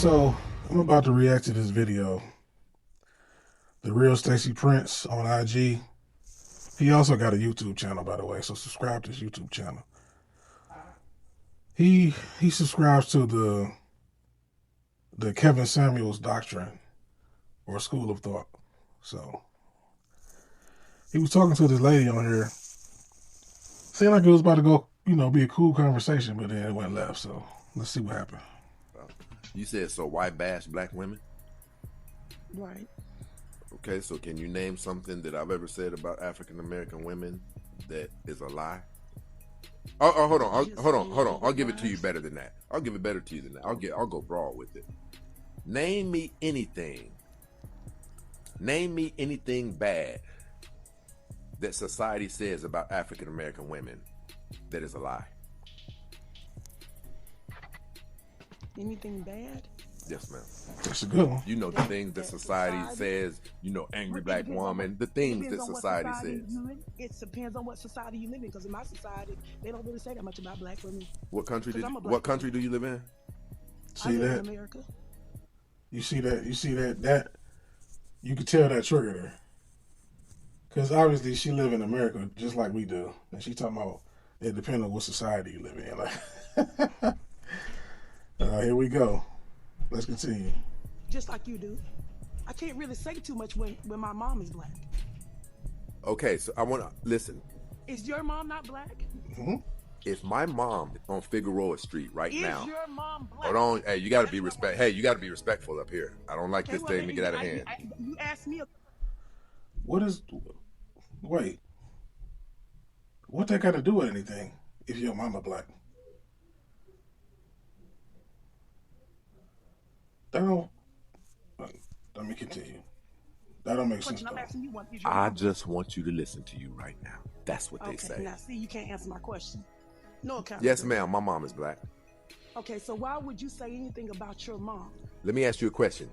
So I'm about to react to this video. The real Stacey Prince on IG. He also got a YouTube channel, by the way, so subscribe to his YouTube channel. He subscribes to the Kevin Samuels doctrine or school of thought. So he was talking to this lady on here. Seemed like it was about to go, be a cool conversation, but then it went left. So let's see what happened. You said, so why bash black women? Right. Okay, so can you name something that I've ever said about African American women that is a lie? Oh, hold on. I'll give it to you better than that. I'll give it better to you than that. I'll go broad with it. Name me anything bad that society says about African American women that is a lie. Anything bad? Yes, ma'am. That's a good one. You know the things that society says, angry black woman, the things that society says. It depends on what society you live in, because in my society, they don't really say that much about black women. What country do you live in? See that? In America. You see that you could tell that triggered her. Because obviously she live in America just like we do. And she talking about it depends on what society you live in. Like here we go. Let's continue. Just like you do. I can't really say too much when my mom is black. Okay, so I want to listen. Is your mom not black? Mm-hmm. If my mom on Figueroa Street now. Is your mom black? Hold on. Hey, you got to be respectful up here. I don't like this thing to get out of hand. You asked me. Wait. What that got to do with anything if your mama black? Let me continue. That don't make sense, though. I just want you to listen to you right now. That's what they say. Now, see, you can't answer my question. No account. Yes, ma'am. My mom is black. Okay, so why would you say anything about your mom? Let me ask you a question.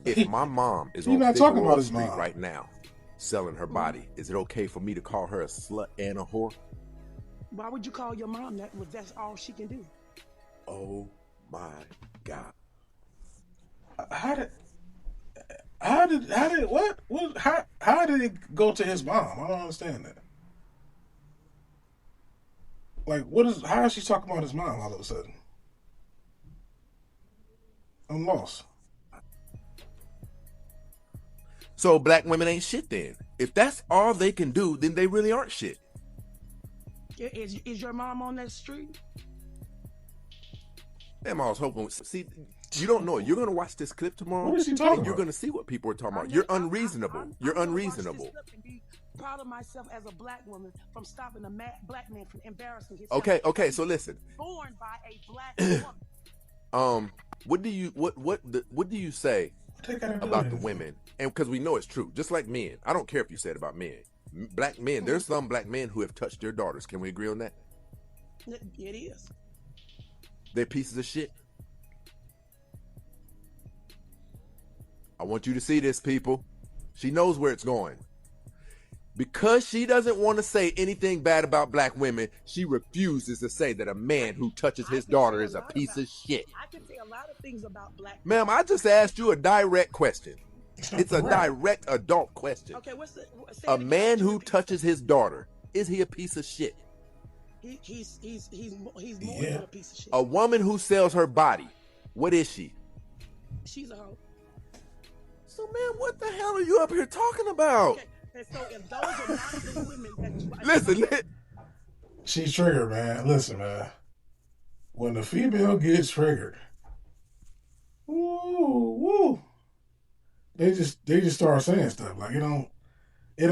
If my mom is on Figueroa Street right now, selling her body, is it okay for me to call her a slut and a whore? Why would you call your mom that? Well, that's all she can do. Oh my God. How did it go to his mom? I don't understand that. Like, how is she talking about his mom all of a sudden? I'm lost. So black women ain't shit then. If that's all they can do, then they really aren't shit. Is your mom on that street? Damn, I was hoping. See, you don't know it. You're gonna watch this clip tomorrow. What is he talking about? You're gonna see what people are talking about. You're unreasonable. You're unreasonable. I'm be proud of myself as a black woman from stopping a black man from embarrassing himself. Okay. So listen. Born by a black woman. What do you say about the women? And because we know it's true, just like men. I don't care if you say it about men. Black men. There's some black men who have touched their daughters. Can we agree on that? It is. They're pieces of shit. I want you to see this, people. She knows where it's going. Because she doesn't want to say anything bad about black women, she refuses to say that a man who touches his daughter is a piece of shit. I can say a lot of things about black women. Ma'am, I just asked you a direct question. It's a direct adult question. Okay, a man who touches his daughter, is he a piece of shit? He's more than a piece of shit. A woman who sells her body, what is she? She's a hoe. So, man, what the hell are you up here talking about? Okay. And so if those are not the women that you listen. She's triggered, man. Listen, man. When the female gets triggered, woo, they just start saying stuff like it don't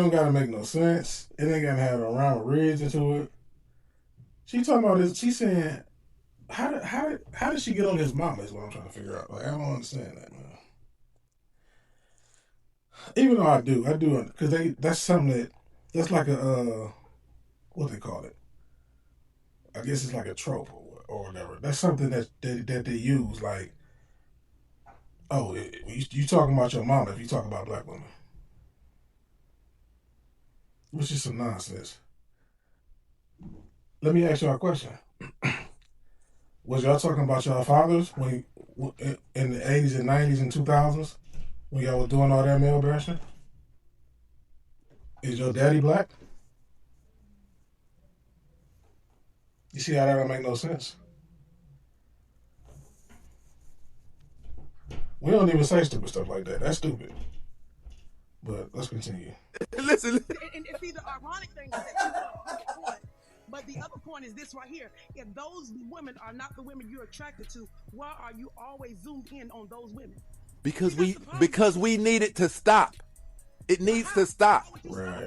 gotta make no sense. It ain't gotta have a rhyme or reason to it. She talking about this. She's saying, how did she get on his mama? Is what I'm trying to figure out. Like, I don't understand that, man. Even though I do, because that's something that's like a what they call it. I guess it's like a trope or whatever. That's something that they use. Like, oh, you talking about your mama if you talk about black women, which is some nonsense. Let me ask y'all a question. Was y'all talking about y'all fathers when in the 80s and 90s and 2000s when y'all was doing all that male bashing? Is your daddy black? You see how that don't make no sense? We don't even say stupid stuff like that. That's stupid. But let's continue. Listen. And see, the ironic thing is that you brought up a point. But the other point is this right here. If those women are not the women you're attracted to, why are you always zoomed in on those women? Because we need it to stop. It needs to stop. Right.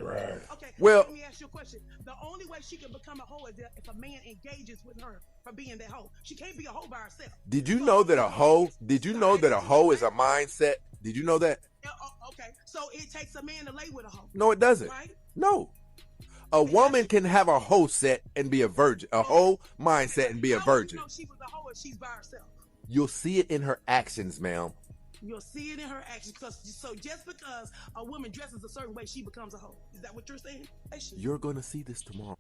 Okay, well, let me ask you a question. The only way she can become a hoe is if a man engages with her for being that hoe. She can't be a hoe by herself. Did you know that a hoe is a mindset? Did you know that? Okay, so it takes a man to lay with a hoe. No, it doesn't. Right? No. A woman can have a hoe set and be a virgin. A hoe mindset and be a virgin. How would you know she was a hoe if she's by herself? You'll see it in her actions, ma'am. You'll see it in her actions. So just because a woman dresses a certain way, she becomes a hoe. Is that what you're saying? You're going to see this tomorrow.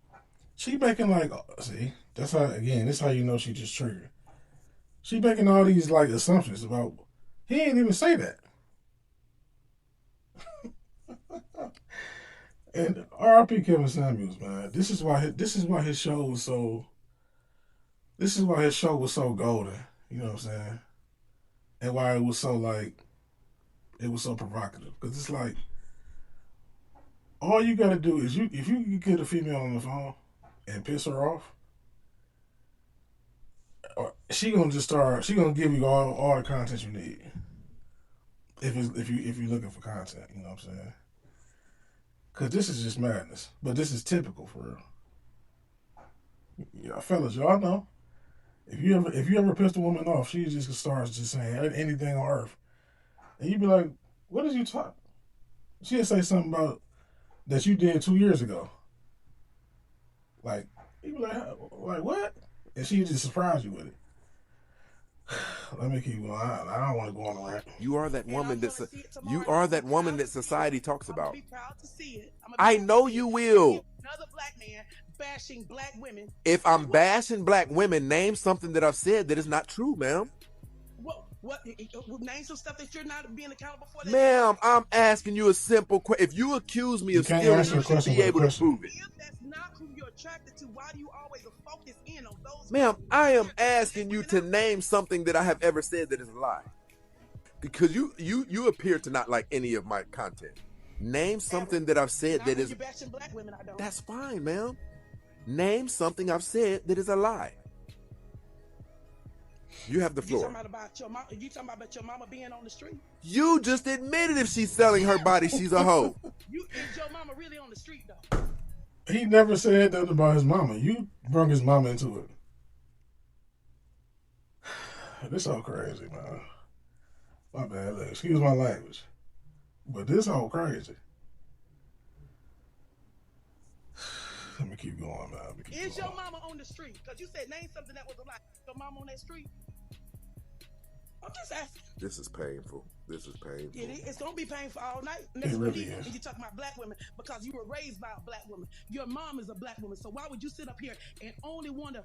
She making see, that's how, again, this is how you know she just triggered. She making all these assumptions about, he ain't even say that. And R.I.P. Kevin Samuels, man. This is why his show was so golden. You know what I'm saying? And why it was so provocative. Because it's like, all you gotta do is if you get a female on the phone and piss her off, she gonna give you all the content you need. If you're looking for content, you know what I'm saying? Cause this is just madness. But this is typical for real. Yeah, fellas, y'all know. If you ever pissed a woman off, she just starts just saying anything on earth. And you be like, what did you talk? She'll say something about that you did 2 years ago. Like, you be like what? And she just surprise you with it. Let me keep going. I don't want to go on a rant. You are that woman that society talks about. I know you will. Another black man bashing black women. If I'm bashing black women, name something that I've said that is not true, ma'am. What? Name some stuff that you're not being accountable for. Ma'am, I'm asking you a simple question. If you accuse me of stealing, you should be able to prove it. If that's not who you're attracted to, why do you always focus in on those? Ma'am, I am asking you to name something that I have ever said that is a lie. Because you appear to not like any of my content. Name something that I've said that is. You're bashing black women, I don't. That's fine, ma'am. Name something I've said that is a lie. You have the floor. You talking about your mama being on the street? You just admitted if she's selling her body, she's a hoe. Is your mama really on the street though? He never said that about his mama. You brought his mama into it. This all crazy, man. My bad. Excuse my language, but this all crazy. Let me keep going, man. Is your mama on the street? Because you said name something that was a lie. Your mama on that street? I'm just asking. This is painful. It's going to be painful all night. It really is. And you talking about black women because you were raised by a black woman. Your mom is a black woman. So why would you sit up here and only want to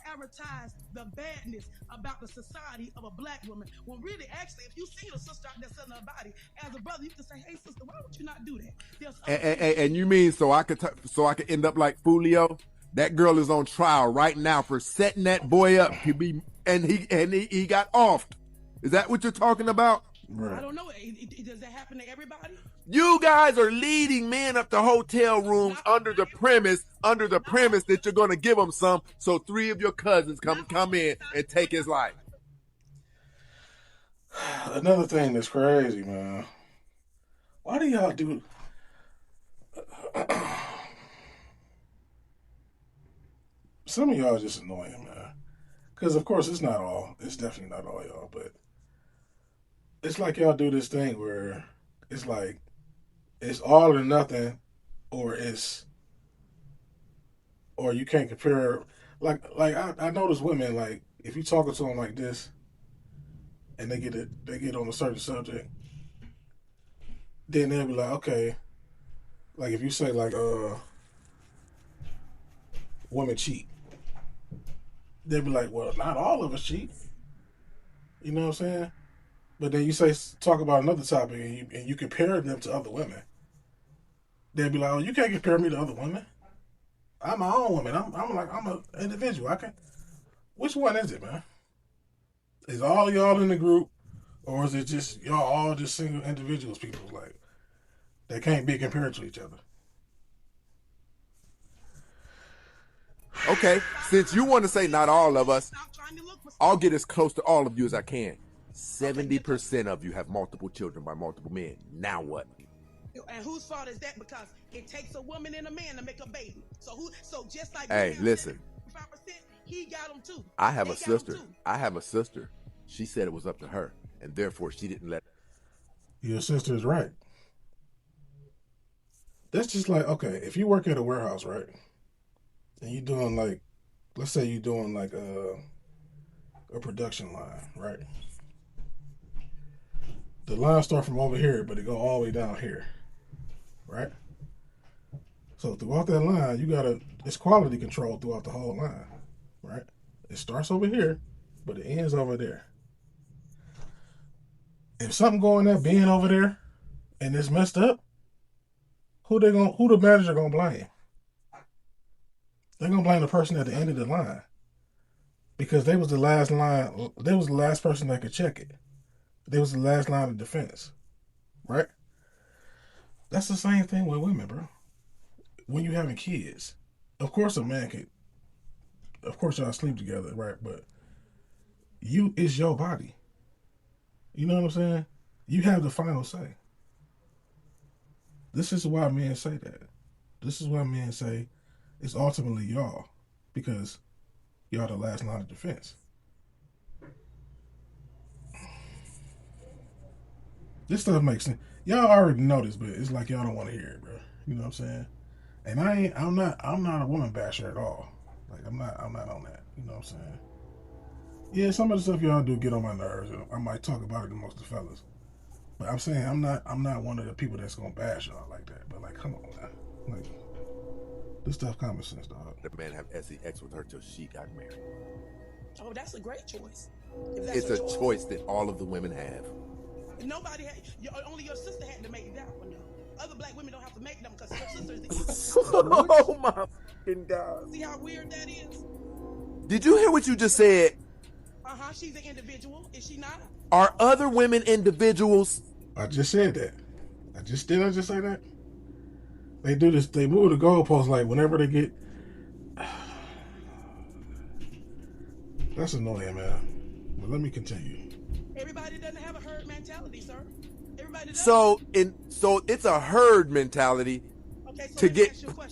advertise the badness about the society of a black woman when really, actually, if you see a sister out there selling her body, as a brother, you can say, hey, sister, why would you not do that? And you mean so I could end up like Fulio? That girl is on trial right now for setting that boy up to be, and he got offed. Is that what you're talking about? Right. I don't know. Does that happen to everybody? You guys are leading men up to hotel rooms under the premise that you're going to give them some, so 3 of your cousins come in and take his life. Another thing that's crazy, man. Why do y'all do? Some of y'all are just annoying, man. Because of course it's definitely not all y'all, but it's like y'all do this thing where it's like it's all or nothing, or you can't compare. Like I notice women, like if you talking to them like this, and they get on a certain subject, then they'll be like, okay, like if you say like women cheat, they'll be like, well, not all of us cheat. You know what I'm saying? But then you say talk about another topic and you compare them to other women. They'll be like, "Oh, you can't compare me to other women. I'm my own woman. I'm an individual. I can." Which one is it, man? Is all y'all in the group, or is it just y'all all just single individuals? People like that can't be compared to each other. Okay, since you want to say not all of us, I'll get as close to all of you as I can. 70% of you have multiple children by multiple men. Now what? And whose fault is that? Because it takes a woman and a man to make a baby. So just like hey, listen, 5%, he got them too. I have a sister. I have a sister. She said it was up to her, and therefore she didn't let. Your sister is right. That's just like, okay, if you work at a warehouse, right, and you're doing like, let's say you're doing like a production line, right? The line start from over here, but it go all the way down here, right? So throughout that line, it's quality control throughout the whole line, right? It starts over here, but it ends over there. If something go in that bin over there and it's messed up, who the manager gonna blame? They're gonna blame the person at the end of the line. Because they was the last person that could check it. They was the last line of defense. Right? That's the same thing with women, bro. When you having kids, of course of course y'all sleep together, right? But it's your body. You know what I'm saying? You have the final say. This is why men say that. This is why men say it's ultimately y'all. Because y'all the last line of defense. This stuff makes sense. Y'all already know this, but it's like y'all don't want to hear it, bro. You know what I'm saying? And I'm not a woman basher at all. Like I'm not on that. You know what I'm saying? Yeah, some of the stuff y'all do get on my nerves. I might talk about it amongst the fellas. But I'm saying I'm not one of the people that's gonna bash y'all like that. But like, come on, man. Like, this stuff common sense, dog. The man have sex with her till she got married. Oh, that's a great choice. It's a choice that all of the women have. Nobody had. Only your sister had to make that one, though. Other black women don't have to make them because your sisters. Oh my fucking God! See how weird that is? Did you hear what you just said? She's an individual, is she not? Are other women individuals? I just said that. I just say that? They do this. They move the goalposts like whenever they get. That's annoying, man. But let me continue. Everybody doesn't have a herd mentality, sir. Everybody doesn't. So it's a herd mentality. Okay, so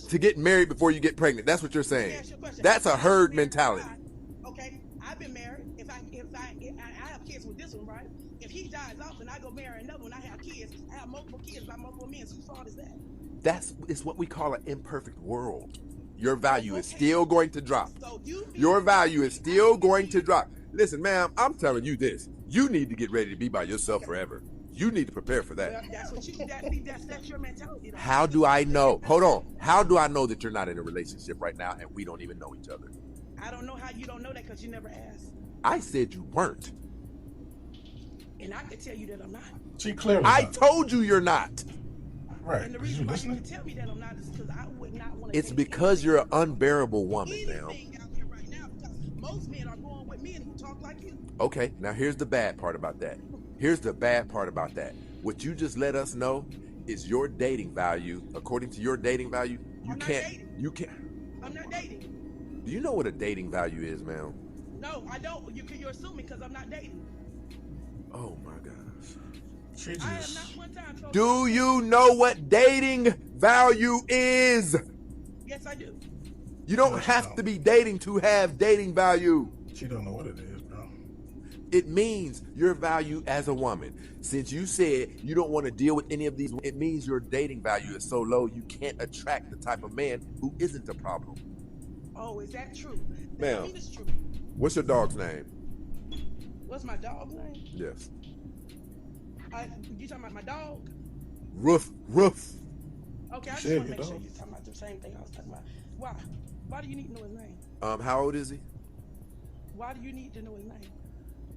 to get married before you get pregnant. That's what you're saying. That's a herd mentality. Okay, I've been married. If I have kids with this one, right? If he dies off and I go marry another one, I have kids. I have multiple kids by multiple men. Whose fault is that? It's what we call an imperfect world. Your value is still going to drop. Your value is still going to drop. Listen, ma'am, I'm telling you this. You need to get ready to be by yourself forever. You need to prepare for that. Well, that's your mentality. How do I know? Hold on. How do I know that you're not in a relationship right now and we don't even know each other? I don't know how you don't know that because you never asked. I said you weren't. And I can tell you that I'm not. She clearly I not. told you you're not. Right. And the reason why you can tell me that I'm not is because I would not want to. It's because you're an unbearable woman now. Out here right now because most men are going with men who talk like you. Okay, now here's the bad part about that. What you just let us know is your dating value. According to your dating value, you can't. I'm not dating. Do you know what a dating value is, ma'am? No, I don't. You're assuming because I'm not dating. Oh my gosh. I have not one time. Do you know what dating value is? Yes, I do. You don't have to be dating to have dating value. She don't know what it is, bro. It means your value as a woman. Since you said you don't want to deal with any of these, it means your dating value is so low you can't attract the type of man who isn't a problem. Oh, is that true? Ma'am, That is true. What's your dog's name? What's my dog's name? Yes. You talking about my dog? Roof. Okay, I just want to make sure you're talking about the same thing I was talking about. Why? Why do you need to know his name? How old is he? Why do you need to know his name?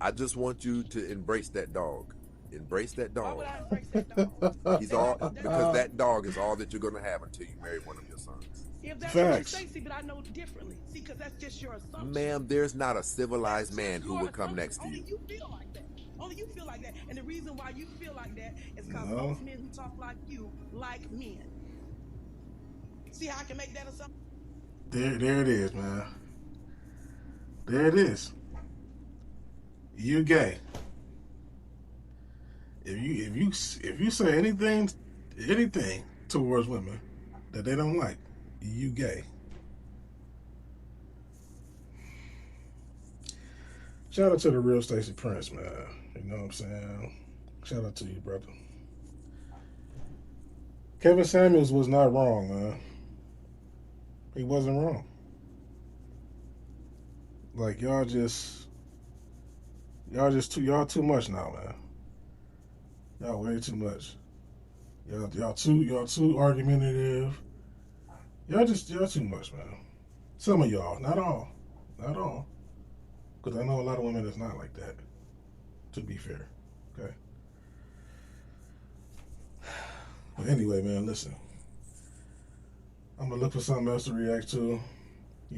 I just want you to embrace that dog. Embrace that Why dog. would I embrace that dog? He's That all dog, that because dog. that dog is all that you're gonna have until you marry one of your sons. If that's what you Facts. say, see, but I know differently. See, because that's just your assumption. Ma'am, there's not a That's civilized just man who your would come assumption. next to Only you. you feel like that. Only you feel like that. And the reason why you feel like that is because No. most men who talk like you like men. See how I can make that assumption? There it is, man. There it is. You gay. If you say anything towards women that they don't like, you gay. Shout out to the real Stacey Prince, man. You know what I'm saying? Shout out to you, brother. Kevin Samuels was not wrong, man. He wasn't wrong. Like y'all too much now, man. Y'all way too much. Y'all too argumentative. Y'all too much, man. Some of y'all, not all, not all, because I know a lot of women that's not like that. To be fair, okay. But anyway, man, listen. I'm gonna look for something else to react to. You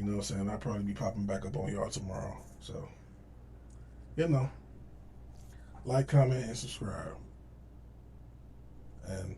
know what I'm saying? I'll probably be popping back up on y'all tomorrow. So, like, comment, and subscribe. And